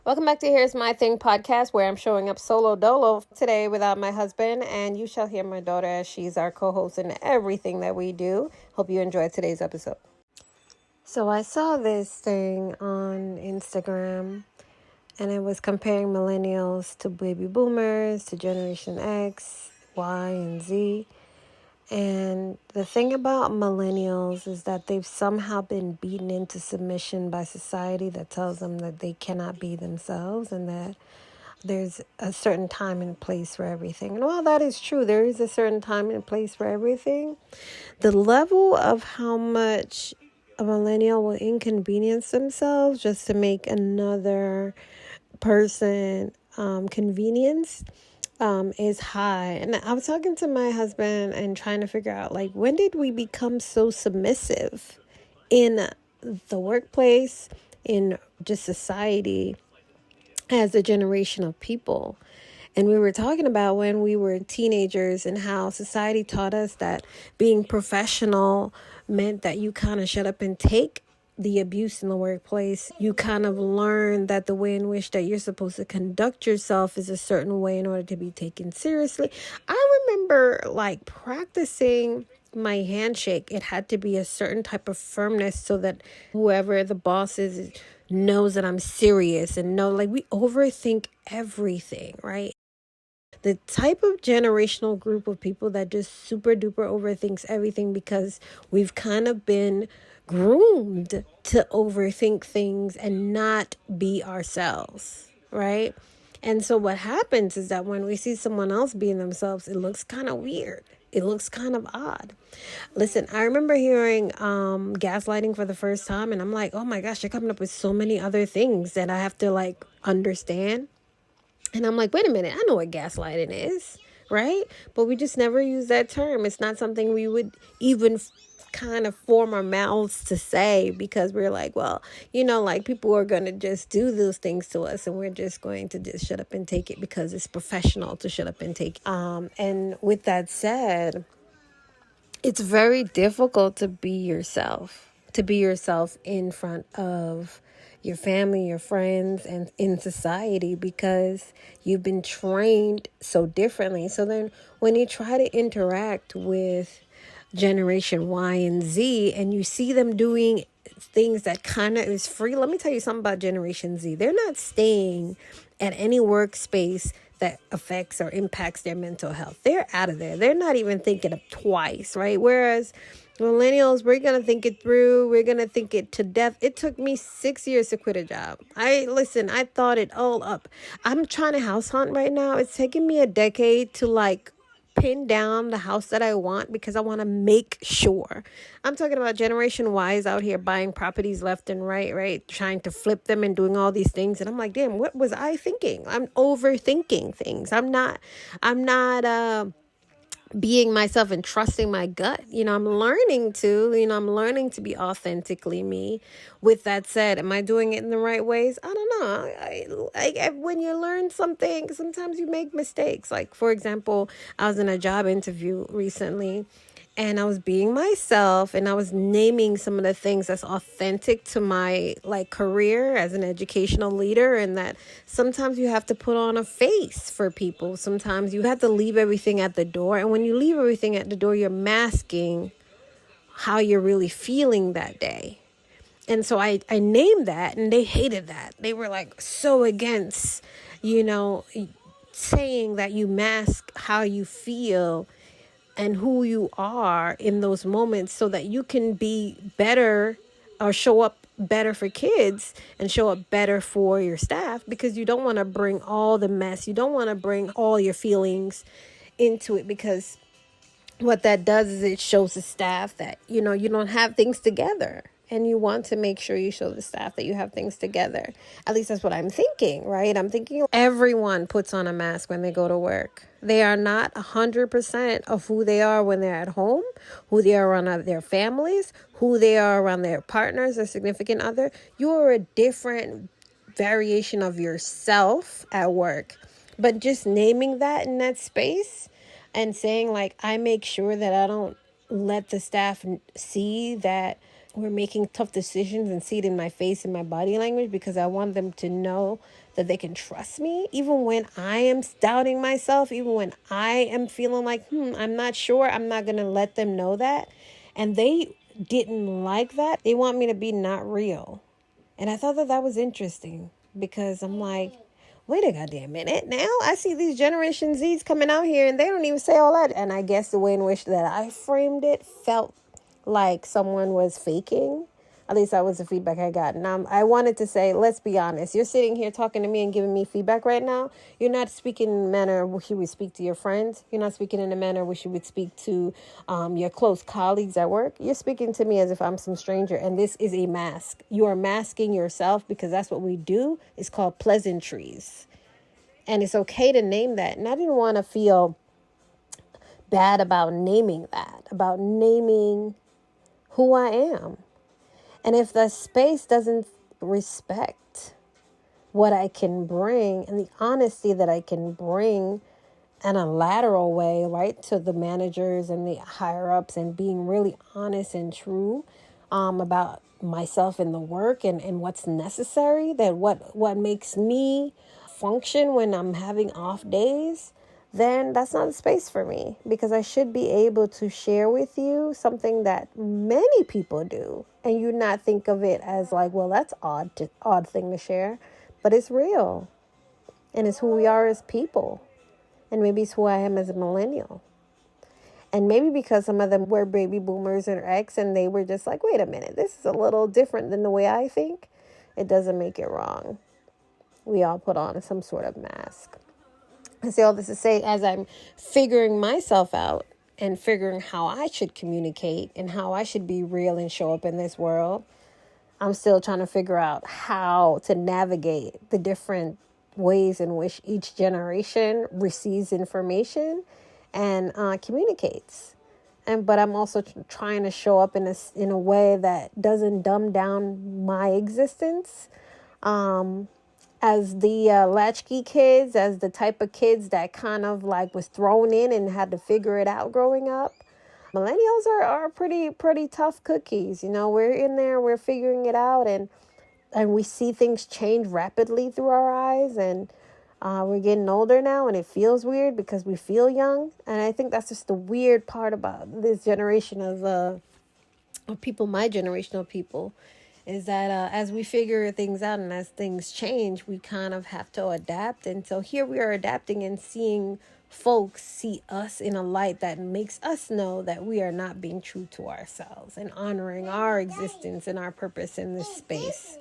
Welcome back to Here's My Thing podcast, where I'm showing up solo dolo today without my husband, and you shall hear my daughter as she's our co-host in everything that we do. Hope you enjoyed today's episode. So I saw this thing on Instagram, and it was comparing millennials to baby boomers, to Generation X, Y, and Z. And the thing about millennials is that they've somehow been beaten into submission by society that tells them that they cannot be themselves and that there's a certain time and place for everything. And while that is true, there is a certain time and place for everything. The level of how much a millennial will inconvenience themselves just to make another person convenience is high. And I was talking to my husband and trying to figure out, like, when did we become so submissive in the workplace, in just society as a generation of people? And we were talking about when we were teenagers and how society taught us that being professional meant that you kind of shut up and take the abuse in the workplace. You kind of learn that the way in which that you're supposed to conduct yourself is a certain way in order to be taken seriously. I remember like practicing my handshake. It had to be a certain type of firmness so that whoever the boss is knows that I'm serious, and we overthink everything, right? The type of generational group of people that just super duper overthinks everything because we've kind of been groomed to overthink things and not be ourselves, right? And so what happens is that when we see someone else being themselves, it looks kind of weird. It looks kind of odd. Listen, I remember hearing gaslighting for the first time, and I'm like, oh my gosh, you're coming up with so many other things that I have to understand. And I'm like, wait a minute, I know what gaslighting is, right? But we just never use that term. It's not something we would even kind of form our mouths to say because we're like, well, people are going to just do those things to us and we're just going to just shut up and take it because it's professional to shut up and take it. And with that said, it's very difficult to be yourself in front of your family, your friends, and in society because you've been trained so differently. So then when you try to interact with Generation Y and Z and you see them doing things that kind of is free, let me tell you something about Generation Z. They're not staying at any workspace that affects or impacts their mental health. They're out of there. They're not even thinking of twice, right? Whereas millennials, we're going to think it through. We're going to think it to death. It took me 6 years to quit a job. I thought it all up. I'm trying to house hunt right now. It's taking me a decade to pin down the house that I want because I want to make sure. I'm talking about Generation Y's out here buying properties left and right, trying to flip them and doing all these things. And I'm like, damn, what was I thinking? I'm overthinking things. I'm not being myself and trusting my gut. I'm learning to be authentically me. With that said, am I doing it in the right ways? I don't know. When you learn something, sometimes you make mistakes. Like, for example, I was in a job interview recently and I was being myself and I was naming some of the things that's authentic to my career as an educational leader, and that sometimes you have to put on a face for people. Sometimes you have to leave everything at the door. And when you leave everything at the door, you're masking how you're really feeling that day. And so I named that, and they hated that. They were so against, saying that you mask how you feel and who you are in those moments so that you can be better or show up better for kids and show up better for your staff, because you don't want to bring all the mess. You don't want to bring all your feelings into it, because what that does is it shows the staff that, you don't have things together. And you want to make sure you show the staff that you have things together. At least that's what I'm thinking, right? I'm thinking everyone puts on a mask when they go to work. They are not 100% of who they are when they're at home, who they are around their families, who they are around their partners or significant other. You're a different variation of yourself at work. But just naming that in that space and saying I make sure that I don't let the staff see that we're making tough decisions and see it in my face and my body language, because I want them to know that they can trust me even when I am doubting myself, even when I am feeling like, I'm not sure. I'm not going to let them know that. And they didn't like that. They want me to be not real. And I thought that that was interesting, because I'm like, wait a goddamn minute. Now I see these Generation Zs coming out here and they don't even say all that. And I guess the way in which that I framed it felt like someone was faking. At least that was the feedback I got. And I wanted to say, let's be honest. You're sitting here talking to me and giving me feedback right now. You're not speaking in a manner which you would speak to your friends. You're not speaking in a manner which you would speak to your close colleagues at work. You're speaking to me as if I'm some stranger. And this is a mask. You are masking yourself, because that's what we do. It's called pleasantries. And it's okay to name that. And I didn't want to feel bad about naming that, about naming who I am. And if the space doesn't respect what I can bring and the honesty that I can bring in a lateral way, right, to the managers and the higher ups, and being really honest and true about myself and the work and what's necessary, that what makes me function when I'm having off days, then that's not a space for me, because I should be able to share with you something that many people do, and you not think of it as like, well, that's odd thing to share, but it's real, and it's who we are as people, and maybe it's who I am as a millennial. And maybe because some of them were baby boomers and X, and they were just like, wait a minute, this is a little different than the way I think. It doesn't make it wrong. We all put on some sort of mask. I say all this to say, as I'm figuring myself out and figuring how I should communicate and how I should be real and show up in this world, I'm still trying to figure out how to navigate the different ways in which each generation receives information and communicates. But I'm also trying to show up in a way that doesn't dumb down my existence. As the latchkey kids, as the type of kids that kind of like was thrown in and had to figure it out growing up. Millennials are pretty tough cookies. We're in there, we're figuring it out, and we see things change rapidly through our eyes, and we're getting older now, and it feels weird because we feel young. And I think that's just the weird part about this generation of people, my generation of people, is that as we figure things out and as things change, we kind of have to adapt. And so here we are adapting and seeing folks see us in a light that makes us know that we are not being true to ourselves and honoring our existence and our purpose in this space.